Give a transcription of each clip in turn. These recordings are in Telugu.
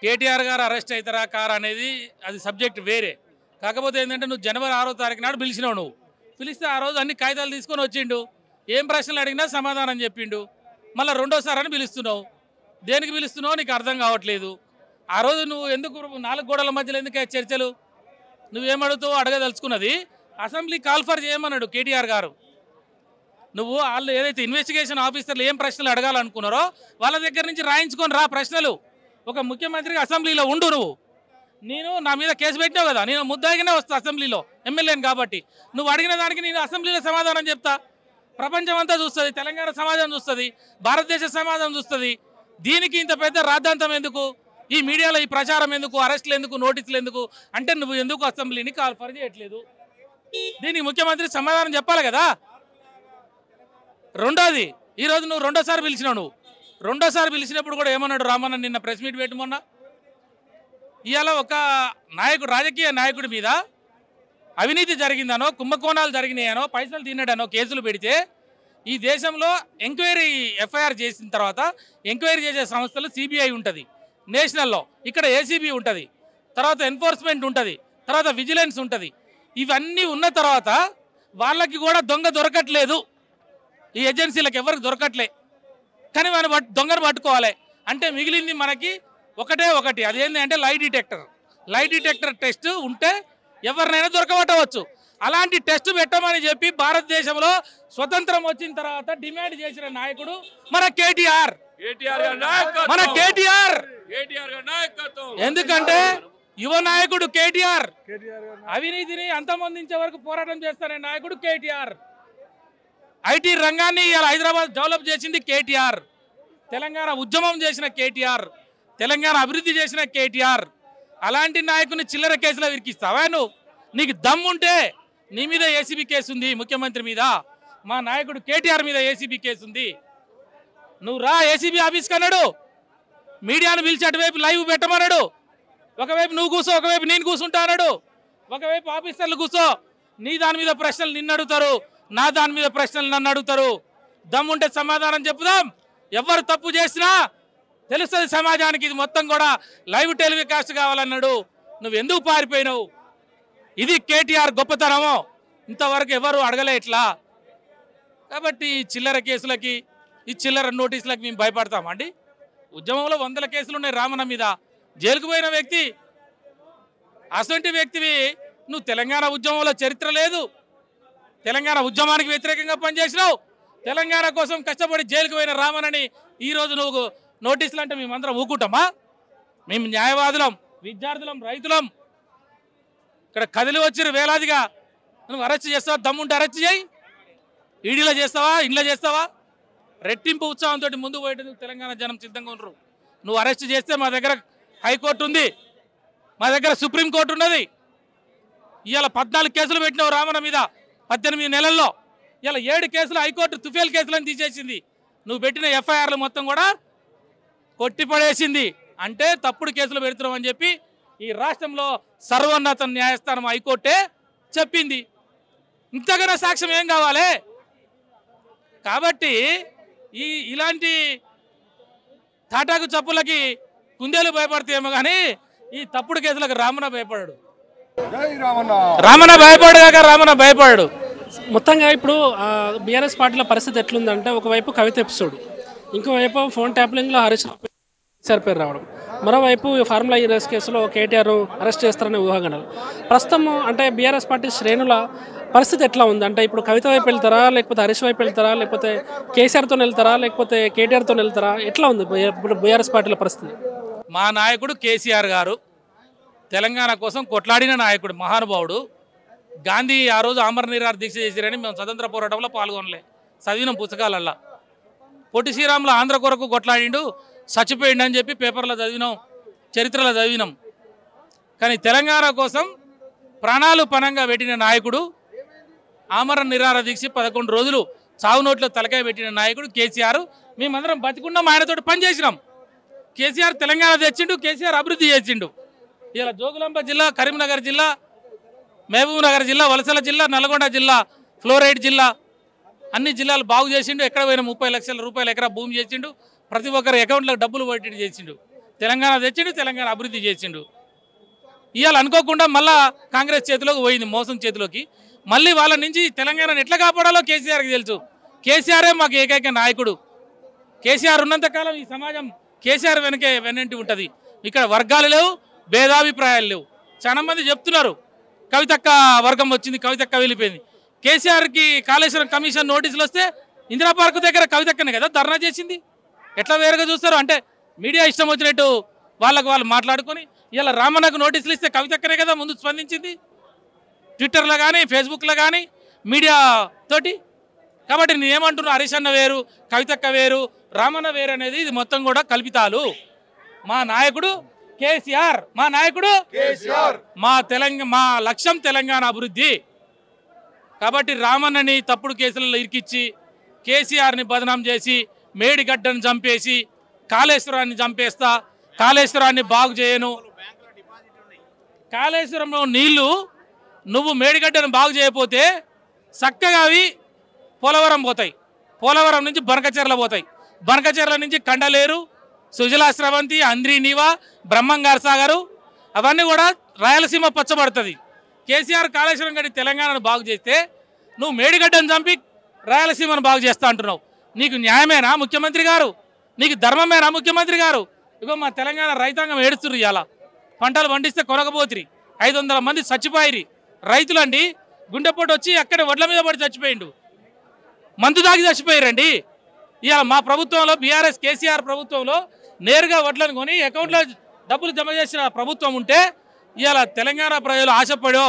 కేటీఆర్ గారు అరెస్ట్ అవుతారా కారా అనేది అది సబ్జెక్ట్ వేరే. కాకపోతే ఏంటంటే నువ్వు జనవరి 6వ తారీఖు నాడు పిలిచినావు. నువ్వు పిలిస్తే ఆ రోజు అన్ని కాగితాలు తీసుకొని వచ్చిండు. ఏం ప్రశ్నలు అడిగినా సమాధానం చెప్పిండు. మళ్ళీ రెండోసారి అని పిలుస్తున్నావు. దేనికి పిలుస్తున్నావు నీకు అర్థం కావట్లేదు. ఆ రోజు నువ్వు ఎందుకు 4 గోడల మధ్యలో ఎందుకు చర్చలు? నువ్వేమడుగుతావు అడగదలుచుకున్నది అసెంబ్లీ కాల్ఫర్ చేయమన్నాడు కేటీఆర్ గారు. నువ్వు వాళ్ళు ఏదైతే ఇన్వెస్టిగేషన్ ఆఫీసర్లు ఏం ప్రశ్నలు అడగాలనుకున్నారో వాళ్ళ దగ్గర నుంచి రాయించుకొని రా ప్రశ్నలు. ఒక ముఖ్యమంత్రికి అసెంబ్లీలో ఉండు. నేను నా మీద కేసు పెట్టినావు కదా, నేను ముద్దాయిగానే వస్తా అసెంబ్లీలో, ఎమ్మెల్యేని కాబట్టి. నువ్వు అడిగిన దానికి నేను అసెంబ్లీలో సమాధానం చెప్తా. ప్రపంచం అంతా చూస్తుంది, తెలంగాణ సమాజం చూస్తుంది, భారతదేశ సమాజం చూస్తుంది. దీనికి ఇంత పెద్ద రాద్ధాంతం ఎందుకు? ఈ మీడియాలో ఈ ప్రచారం ఎందుకు? అరెస్టులు ఎందుకు? నోటీసులు ఎందుకు? అంటే నువ్వు ఎందుకు అసెంబ్లీని కాల్ఫర్ చేయట్లేదు? దీనికి ముఖ్యమంత్రి సమాధానం చెప్పాలి కదా. రెండోది, ఈరోజు నువ్వు రెండోసారి పిలిచినావు. నువ్వు రెండోసారి పిలిచినప్పుడు కూడా ఏమన్నాడు రామన్న? నిన్న ప్రెస్ మీట్ పెట్టుమన్నా. ఇవాళ ఒక నాయకుడు, రాజకీయ నాయకుడి మీద అవినీతి జరిగిందనో, కుంభకోణాలు జరిగినాయనో, పైసలు తిన్నాడనో కేసులు పెడితే ఈ దేశంలో ఎంక్వైరీ ఎఫ్ఐఆర్ చేసిన తర్వాత ఎంక్వైరీ చేసే సంస్థలు సిబిఐ ఉంటుంది నేషనల్లో, ఇక్కడ ఏసీబీ ఉంటుంది, తర్వాత ఎన్ఫోర్స్మెంట్ ఉంటుంది, తర్వాత విజిలెన్స్ ఉంటుంది. ఇవన్నీ ఉన్న తర్వాత వాళ్ళకి కూడా దొంగ దొరకట్లేదు. ఈ ఏజెన్సీలకు ఎవరికి దొరకట్లే. కానీ మనం దొంగను పట్టుకోవాలి అంటే మిగిలింది మనకి ఒకటి, అదేంటి అంటే లై డిటెక్టర్ టెస్ట్ ఉంటే ఎవరినైనా దొరకబట్టవచ్చు. అలాంటి టెస్ట్ పెట్టమని చెప్పి భారతదేశంలో స్వతంత్రం వచ్చిన తర్వాత డిమాండ్ చేసిన నాయకుడు మన కేటీఆర్. మన కేటీఆర్ ఎందుకంటే యువ నాయకుడు కేటీఆర్, అవినీతిని అంతమొందించే వరకు పోరాటం చేస్తానే నాయకుడు కేటీఆర్. ఐటీ రంగాన్ని ఇలా హైదరాబాద్ డెవలప్ చేసింది కేటీఆర్. తెలంగాణ ఉద్యమం చేసిన కేటీఆర్, తెలంగాణ అభివృద్ధి చేసిన కేటీఆర్. అలాంటి నాయకుని చిల్లర కేసులో విరికిస్తావా నువ్వు? నీకు దమ్ముంటే నీ మీద ఏసీబీ కేసు ఉంది, ముఖ్యమంత్రి మీద, మా నాయకుడు కేటీఆర్ మీద ఏసీబీ కేసు ఉంది. నువ్వు రా ఏసీబీ ఆఫీస్కి అన్నాడు, మీడియాను పిలిచి అటువైపు లైవ్ పెట్టమన్నాడు. ఒకవైపు నువ్వు కూర్చో, ఒకవైపు నేను కూర్చుంటా అన్నాడు. ఒకవైపు ఆఫీసర్లు కూర్చో, నీ దాని మీద ప్రశ్నలు నిన్ను అడుగుతారు, నా దాని మీద ప్రశ్నలు నన్ను అడుగుతారు. దమ్ముంటే సమాధానం చెప్పుదాం. ఎవరు తప్పు చేసినా తెలుస్తుంది సమాజానికి. ఇది మొత్తం కూడా లైవ్ టెలికాస్ట్ కావాలన్నాడు. నువ్వు ఎందుకు పారిపోయినావు? ఇది కేటీఆర్ గొప్పతనమో? ఇంతవరకు ఎవరు అడగలే ఇట్లా. కాబట్టి ఈ చిల్లర కేసులకి, ఈ చిల్లర నోటీసులకి మేము భయపడతామండి. ఉద్యమంలో 100 కేసులు ఉన్నాయి రామన్న మీద, జైలుకు పోయిన వ్యక్తి. అసంటి వ్యక్తివి నువ్వు. తెలంగాణ ఉద్యమంలో చరిత్ర లేదు, తెలంగాణ ఉద్యమానికి వ్యతిరేకంగా పనిచేసినావు, తెలంగాణ కోసం కష్టపడి జైలుకు పోయిన రామన్నని ఈరోజు నువ్వు నోటీసులు అంటే మేమందరం ఊకుంటామా? మేము న్యాయవాదులం, విద్యార్థులం, రైతులం. ఇక్కడ కదిలి వచ్చిన వేలాదిగా నువ్వు అరెస్ట్ చేస్తావా? దమ్ముంటే అరెస్ట్ చేయి. ఈడీలో చేస్తావా, ఇంట్లో చేస్తావా? రెట్టింపు ఉత్సాహంతో ముందు పోయేందుకు తెలంగాణ జనం సిద్ధంగా ఉండరు. నువ్వు అరెస్ట్ చేస్తే మా దగ్గర హైకోర్టు ఉంది, మా దగ్గర సుప్రీంకోర్టు ఉన్నది. ఇవాళ 14 కేసులు పెట్టినావు రామన్న మీద 18 నెలల్లో. ఇలా 7 కేసులు హైకోర్టు తుఫేల్ కేసులను తీసేసింది. నువ్వు పెట్టిన ఎఫ్ఐఆర్లు మొత్తం కూడా కొట్టిపడేసింది. అంటే తప్పుడు కేసులు పెడుతున్నావు అని చెప్పి ఈ రాష్ట్రంలో సర్వోన్నత న్యాయస్థానం హైకోర్టే చెప్పింది. ఇంతకన్నా సాక్ష్యం ఏం కావాలి? కాబట్టి ఇలాంటి తాటాకు చప్పులకి కుందేలు భయపడతాయేమో కానీ ఈ తప్పుడు కేసులకు రామన్న భయపడాడు. రామన్న భయపడాడు. మొత్తంగా ఇప్పుడు బీఆర్ఎస్ పార్టీల పరిస్థితి ఎట్లుందంటే, ఒకవైపు కవిత ఎపిసోడ్, ఇంకోవైపు ఫోన్ ట్యాప్లింగ్లో హరీష్ పేరు రావడం, మరోవైపు ఫార్ములా ఈ రేస్ కేసులో కేటీఆర్ అరెస్ట్ చేస్తారనే ఊహాగానాలు. ప్రస్తుతం అంటే బీఆర్ఎస్ పార్టీ శ్రేణుల పరిస్థితి ఎట్లా ఉంది అంటే, ఇప్పుడు కవిత వైపు వెళ్తారా, లేకపోతే హరీష్ వైపు వెళ్తారా, లేకపోతే కేసీఆర్తో వెళ్తారా, లేకపోతే కేటీఆర్తో వెళ్తారా? ఎట్లా ఉంది ఇప్పుడు బీఆర్ఎస్ పార్టీల పరిస్థితి? మా నాయకుడు కేసీఆర్ గారు తెలంగాణ కోసం కొట్లాడిన నాయకుడు, మహానుభావుడు. గాంధీ ఆ రోజు ఆమర నిరాహార దీక్ష చేసిరని మేము స్వతంత్ర పోరాటంలో పాల్గొనలే, చదివినాం పుస్తకాలల్లా. పొట్టి శ్రీరాములు ఆంధ్ర కొరకు కొట్లాడిండు, చచ్చిపోయిండు అని చెప్పి పేపర్లో చదివినాం, చరిత్రలో చదివినాం. కానీ తెలంగాణ కోసం ప్రాణాలు పణంగా పెట్టిన నాయకుడు, ఆమర నిరాహార దీక్ష 11 రోజులు చావు నోట్లో తలకాయ పెట్టిన నాయకుడు కేసీఆర్. మేమందరం బతికున్నాం, ఆయనతోటి పనిచేసినాం. కేసీఆర్ తెలంగాణ తెచ్చిండు, కేసీఆర్ అభివృద్ధి చేసిండు. ఇలా జోగులాంబ జిల్లా, కరీంనగర్ జిల్లా, మహబూబ్ నగర్ జిల్లా, వలసల జిల్లా, నల్గొండ జిల్లా, ఫ్లోరైడ్ జిల్లా, అన్ని జిల్లాలు బాగు చేసిండు. ఎక్కడ పోయినా 30 లక్షల రూపాయలు ఎకరా భూమి చేసిండు. ప్రతి ఒక్కరి అకౌంట్లకు డబ్బులు పట్టి చేసిండు. తెలంగాణ తెచ్చిండు, తెలంగాణ అభివృద్ధి చేసిండు. ఇవాళ అనుకోకుండా మళ్ళా కాంగ్రెస్ చేతిలోకి పోయింది, మోసం చేతిలోకి. మళ్ళీ వాళ్ళ నుంచి తెలంగాణను ఎట్లా కాపాడాలో కేసీఆర్కి తెలుసు. కేసీఆరే మాకు ఏకైక నాయకుడు. కేసీఆర్ ఉన్నంతకాలం ఈ సమాజం కేసీఆర్ వెనంటి ఉంటుంది. ఇక్కడ వర్గాలు లేవు, భేదాభిప్రాయాలు లేవు. చాలా మంది చెప్తున్నారు కవితక్క వర్గం వచ్చింది, కవితక్క వెళ్ళిపోయింది. కేసీఆర్కి కాళేశ్వరం కమిషన్ నోటీసులు వస్తే ఇందిరా పార్క్ దగ్గర కవితక్కనే కదా ధర్నా చేసింది. ఎట్లా వేరుగా చూస్తారు అంటే మీడియా ఇష్టం వచ్చినట్టు వాళ్ళకు వాళ్ళు మాట్లాడుకొని ఇలా రామన్నకు నోటీసులు ఇస్తే కవితక్కనే కదా ముందు స్పందించింది, ట్విట్టర్లో కానీ ఫేస్బుక్లో కానీ మీడియా తోటి. కాబట్టి నేనేమంటున్నా, హరీష్ అన్న వేరు, కవితక్క వేరు, రామన్న వేరు అనేది ఇది మొత్తం కూడా కల్పితాలు. మా నాయకుడు కేసీఆర్, మా నాయకుడు కేసీఆర్, మా లక్ష్యం తెలంగాణ అభివృద్ధి. కాబట్టి రామన్నని తప్పుడు కేసులలో ఇరికిచ్చి కేసీఆర్ని బదనాం చేసి మేడిగడ్డను చంపేసి కాళేశ్వరాన్ని చంపేస్తా, కాళేశ్వరాన్ని బాగు చేయను, కాళేశ్వరంలో నీళ్లు నువ్వు మేడిగడ్డను బాగు చేయకపోతే చక్కగా అవి పోలవరం పోతాయి, పోలవరం నుంచి బనకచెర్ల పోతాయి, బనకచెర్ల నుంచి కండలేరు, సుజలా స్రవంతి, అంద్రి నీవా, బ్రహ్మంగార్ సాగరు అవన్నీ కూడా రాయలసీమ పచ్చబడుతుంది. కేసీఆర్ కాళేశ్వరం గడి తెలంగాణను బాగు చేస్తే నువ్వు మేడిగడ్డను చంపి రాయలసీమను బాగు చేస్తా అంటున్నావు. నీకు న్యాయమేనా ముఖ్యమంత్రి గారు? నీకు ధర్మమేనా ముఖ్యమంత్రి గారు? ఇగో మా తెలంగాణ రైతాంగం ఏడుస్తుర్రు. ఇవాళ పంటలు పండిస్తే కొనకపోతురి, 500 మంది చచ్చిపోయిరి. రైతులండి గుండెపోటు వచ్చి అక్కడే వడ్ల మీద పడి చచ్చిపోయిండు, మందు దాగి చచ్చిపోయారండి. ఇవాళ మా ప్రభుత్వంలో బీఆర్ఎస్ కేసీఆర్ ప్రభుత్వంలో నేరుగా వడ్లను కొని అకౌంట్లో డబ్బులు జమ చేసిన ప్రభుత్వం ఉంటే ఇవాళ తెలంగాణ ప్రజలు ఆశపడో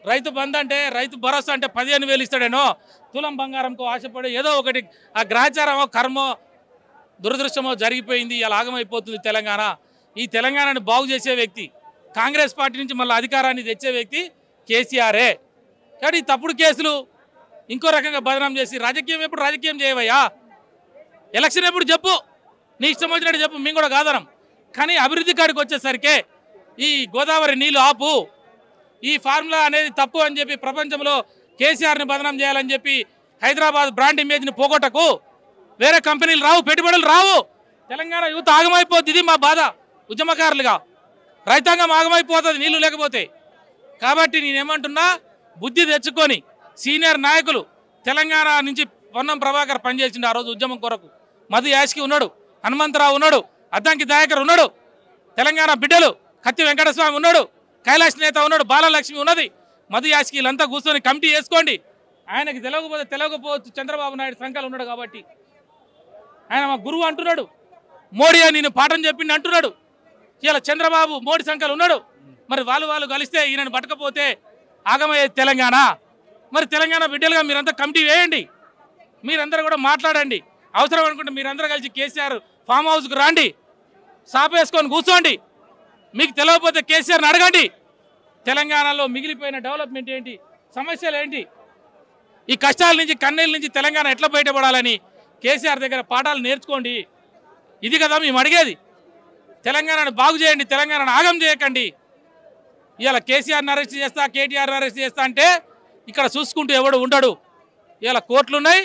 రైతు బంధు అంటే రైతు భరోసా అంటే 15,000 ఇస్తాడేనో, తులం బంగారంకో ఆశపడి ఏదో ఒకటి ఆ గ్రహచారమో కర్మో దురదృష్టమో జరిగిపోయింది. ఇలా ఆగమైపోతుంది తెలంగాణ. ఈ తెలంగాణను బాగు చేసే వ్యక్తి, కాంగ్రెస్ పార్టీ నుంచి మళ్ళీ అధికారాన్ని తెచ్చే వ్యక్తి కేసీఆరే. కానీ తప్పుడు కేసులు ఇంకో రకంగా బదనాం చేసి రాజకీయం ఎప్పుడు రాజకీయం చేయవయ్యా, ఎలక్షన్ ఎప్పుడు చెప్పు, నీ ఇష్టం వచ్చినట్టు చెప్పు, మేము కూడా కాదనం. కానీ అభివృద్ధి కాడికి వచ్చేసరికి ఈ గోదావరి నీళ్ళు ఆపు, ఈ ఫార్ములా అనేది తప్పు అని చెప్పి ప్రపంచంలో కేసీఆర్ని బదనాం చేయాలని చెప్పి హైదరాబాద్ బ్రాండ్ ఇమేజ్ని పోగొట్టకు. వేరే కంపెనీలు రావు, పెట్టుబడులు రావు, తెలంగాణ యువత ఆగమైపోతుంది. ఇది మా బాధ ఉద్యమకారులుగా. రైతాంగం ఆగమైపోతుంది నీళ్లు లేకపోతే. కాబట్టి నేనేమంటున్నా, బుద్ధి తెచ్చుకొని సీనియర్ నాయకులు తెలంగాణ నుంచి పొన్నం ప్రభాకర్ పనిచేసిండు ఆ రోజు ఉద్యమం కొరకు, మధు యాష్కి ఉన్నాడు, హనుమంతరావు ఉన్నాడు, అద్దంకి దయాకర్ ఉన్నాడు, తెలంగాణ బిడ్డలు కత్తి వెంకటస్వామి ఉన్నాడు, కైలాష్ నేత ఉన్నాడు, బాలలక్ష్మి ఉన్నది, మధు యాష్కి వీళ్ళంతా కూర్చొని కమిటీ వేసుకోండి. ఆయనకి తెలియకపోవచ్చు చంద్రబాబు నాయుడు సంకలు ఉన్నాడు కాబట్టి ఆయన మా గురువు అంటున్నాడు. మోడీ నేను పాఠం చెప్పిండి అంటున్నాడు. ఇలా చంద్రబాబు మోడీ సంకలు ఉన్నాడు. మరి వాళ్ళు కలిస్తే ఈయనను పట్టకపోతే ఆగమయ్యేది తెలంగాణ. మరి తెలంగాణ బిడ్డలుగా మీరంతా కమిటీ వేయండి, మీరందరూ కూడా మాట్లాడండి. అవసరం అనుకుంటే మీరందరూ కలిసి కేసీఆర్ ఫామ్ హౌస్కి రండి, సాపేసుకొని కూర్చోండి. మీకు తెలియకపోతే కేసీఆర్ని అడగండి, తెలంగాణలో మిగిలిపోయిన డెవలప్మెంట్ ఏంటి, సమస్యలు ఏంటి, ఈ కష్టాల నుంచి కన్నీళ్ళ నుంచి తెలంగాణ ఎట్లా బయటపడాలని కేసీఆర్ దగ్గర పాఠాలు నేర్చుకోండి. ఇది కదా మేము అడిగేది. తెలంగాణను బాగు చేయండి, తెలంగాణను ఆగం చేయకండి. ఇవాళ కేసీఆర్ని అరెస్ట్ చేస్తా, కేటీఆర్ని అరెస్ట్ చేస్తా అంటే ఇక్కడ చూసుకుంటూ ఎవడు ఉండడు. ఇవాళ కోర్టులున్నాయి,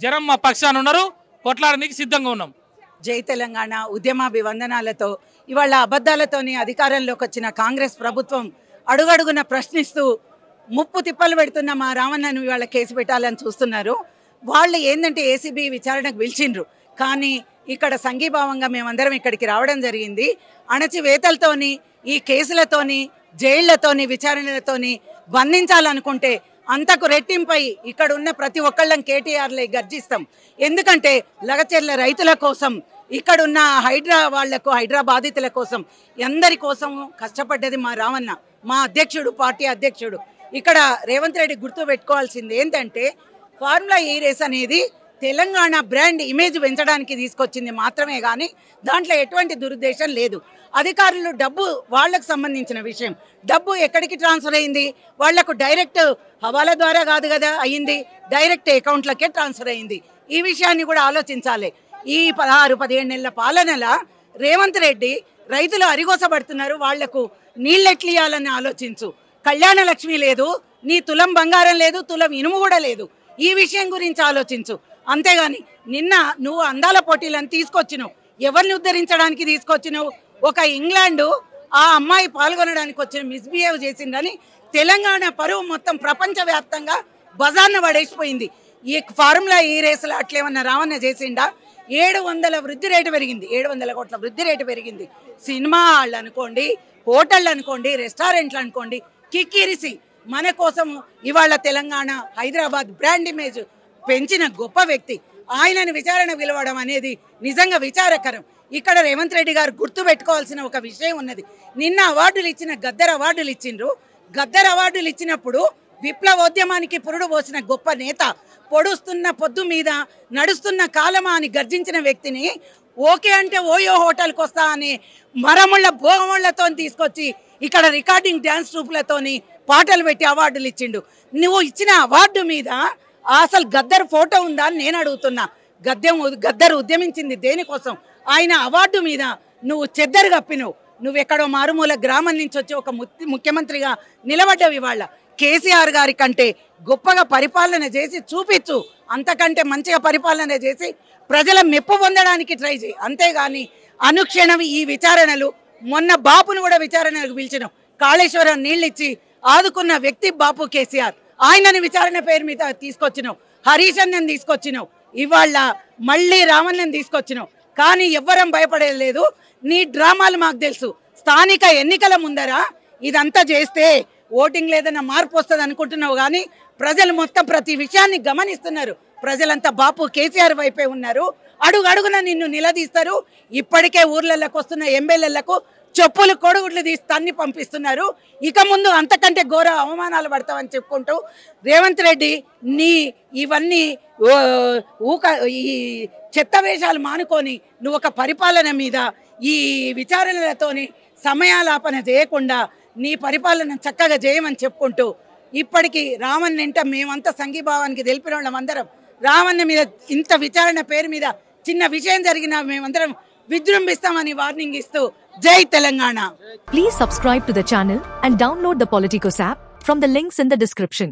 జనం మా పక్షాన ఉన్నారు, కొట్లాడడానికి సిద్ధంగా ఉన్నాం. జై తెలంగాణ ఉద్యమాభివందనాలతో ఇవాళ అబద్ధాలతోని అధికారంలోకి వచ్చిన కాంగ్రెస్ ప్రభుత్వం అడుగడుగున ప్రశ్నిస్తూ ముప్పు తిప్పలు పెడుతున్న మా రామన్నను ఇవాళ కేసు పెట్టాలని చూస్తున్నారు. వాళ్ళు ఏంటంటే ఏసీబీ విచారణకు పిలిచిండ్రు, కానీ ఇక్కడ సంఘీభావంగా మేమందరం ఇక్కడికి రావడం జరిగింది. అణచివేతలతోని ఈ కేసులతోని జైళ్లతోని విచారణలతోని బంధించాలనుకుంటే అంతకు రెట్టింపై ఇక్కడ ఉన్న ప్రతి ఒక్కళ్ళం కేటీఆర్లే గర్జిస్తాం. ఎందుకంటే లగచెర్ల రైతుల కోసం, ఇక్కడున్న హైడ్రా వాళ్లకు, హైడ్రా బాధితుల కోసం, అందరి కోసం కష్టపడ్డది మా రామన్న, మా అధ్యక్షుడు, పార్టీ అధ్యక్షుడు. ఇక్కడ రేవంత్ రెడ్డి గుర్తు పెట్టుకోవాల్సింది ఏంటంటే ఫార్ములా ఈ రేస్ అనేది తెలంగాణ బ్రాండ్ ఇమేజ్ పెంచడానికి తీసుకొచ్చింది మాత్రమే, కానీ దాంట్లో ఎటువంటి దురుద్దేశం లేదు. అధికారులు డబ్బు వాళ్లకు సంబంధించిన విషయం, డబ్బు ఎక్కడికి ట్రాన్స్ఫర్ అయింది, వాళ్లకు డైరెక్ట్ హవాలా ద్వారా కాదు కదా అయ్యింది, డైరెక్ట్ అకౌంట్లకే ట్రాన్స్ఫర్ అయింది. ఈ విషయాన్ని కూడా ఆలోచించాలి. ఈ 16-17 నెలల పాలనల రేవంత్ రెడ్డి రైతులు అరిగోసపడుతున్నారు, వాళ్లకు నీళ్ళెట్లియాలని ఆలోచించు. కళ్యాణ లక్ష్మి లేదు, నీ తులం బంగారం లేదు, తులం ఇనుము కూడా లేదు. ఈ విషయం గురించి ఆలోచించు. అంతేగాని నిన్న నువ్వు అందాల పోటీలను తీసుకొచ్చినావు, ఎవరిని ఉద్ధరించడానికి తీసుకొచ్చినావు? ఒక ఇంగ్లాండు ఆ అమ్మాయి పాల్గొనడానికి వచ్చిన మిస్బిహేవ్ చేసిందని తెలంగాణ పరువు మొత్తం ప్రపంచవ్యాప్తంగా బజార్న పడేసిపోయింది. ఈ ఫార్ములా ఈ రేసులో అట్లేమన్నా రావన్న చేసిండా? 700 వృద్ధి రేటు పెరిగింది, 700 కోట్ల వృద్ధి రేటు పెరిగింది. సినిమా హాళ్ళు అనుకోండి, హోటళ్ళు అనుకోండి, రెస్టారెంట్లు అనుకోండి, కిక్కిరిసి మన కోసం ఇవాళ తెలంగాణ హైదరాబాద్ బ్రాండ్ ఇమేజ్ పెంచిన గొప్ప వ్యక్తి. ఆయనను విచారణ పిలవడం అనేది నిజంగా విచారకరం. ఇక్కడ రేవంత్ రెడ్డి గారు గుర్తు పెట్టుకోవాల్సిన ఒక విషయం ఉన్నది. నిన్న అవార్డులు ఇచ్చిన గద్దర్ అవార్డులు ఇచ్చిండ్రు. గద్దర్ అవార్డులు ఇచ్చినప్పుడు విప్లవోద్యమానికి పురుడు పోసిన గొప్ప నేత, పొడుస్తున్న పొద్దు మీద నడుస్తున్న కాలమా అని గర్జించిన వ్యక్తిని ఓకే అంటే ఓయో హోటల్కి వస్తా అని మరముళ్ళ భోగముళ్లతో తీసుకొచ్చి ఇక్కడ రికార్డింగ్ డ్యాన్స్ ట్రూపులతోని పాటలు పెట్టి అవార్డులు ఇచ్చిండు. నువ్వు ఇచ్చిన అవార్డు మీద అసలు గద్దర్ ఫోటో ఉందా అని నేను అడుగుతున్నా. గద్దర్ ఉద్యమించింది దేనికోసం? ఆయన అవార్డు మీద నువ్వు చెద్దరు కప్పినవు. నువ్వెక్కడో మారుమూల గ్రామం నుంచి వచ్చి ఒక ముఖ్యమంత్రిగా నిలబడ్డవి. ఇవాళ కేసీఆర్ గారి కంటే గొప్పగా పరిపాలన చేసి చూపించు. అంతకంటే మంచిగా పరిపాలన చేసి ప్రజల మెప్పు పొందడానికి ట్రై చేయి. అంతేగాని అనుక్షణం ఈ విచారణలు, మొన్న బాపును కూడా విచారణకు పిలిచినావు. కాళేశ్వరం నీళ్ళిచ్చి ఆదుకున్న వ్యక్తి బాపు కేసీఆర్. ఆయనని విచారణ పేరు మీద తీసుకొచ్చినావు. హరీష్ అన్నని తీసుకొచ్చినావు. ఇవాళ మళ్ళీ రామన్నని తీసుకొచ్చినావు. కానీ ఎవ్వరం భయపడలేదు. నీ డ్రామాలు మాకు తెలుసు. స్థానిక ఎన్నికల ముందర ఇదంతా చేస్తే ఓటింగ్ లేదన్న మార్పు వస్తుంది అనుకుంటున్నావు. కానీ ప్రజలు మొత్తం ప్రతి విషయాన్ని గమనిస్తున్నారు. ప్రజలంతా బాపు కేసీఆర్ వైపే ఉన్నారు. అడుగడుగున నిన్ను నిలదీస్తారు. ఇప్పటికే ఊర్లలోకి వస్తున్న ఎమ్మెల్యేలకు చెప్పులు కొడుగుడ్లు తీసి తన్ని పంపిస్తున్నారు. ఇక ముందు అంతకంటే ఘోర అవమానాలు పడతావని చెప్పుకుంటూ రేవంత్ రెడ్డి నీ ఇవన్నీ ఈ చెత్త వేషాలు మానుకొని నువ్వు ఒక పరిపాలన మీద ఈ విచారణలతోని సమయాలాపన చేయకుండా నీ పరిపాలన చక్కగా చేయమని చెప్పుకుంటూ ఇప్పటికీ రామన్న వెంట మేమంతా సంఘీభావానికి తెలిపిన వాళ్ళం అందరం రామన్న మీద ఇంత విచారణ పేరు మీద చిన్న విషయం జరిగినా మేమందరం విజృంభిస్తామని వార్నింగ్ ఇస్తూ జై Telangana. Please subscribe to the channel and download the Politicos app from the links in the description.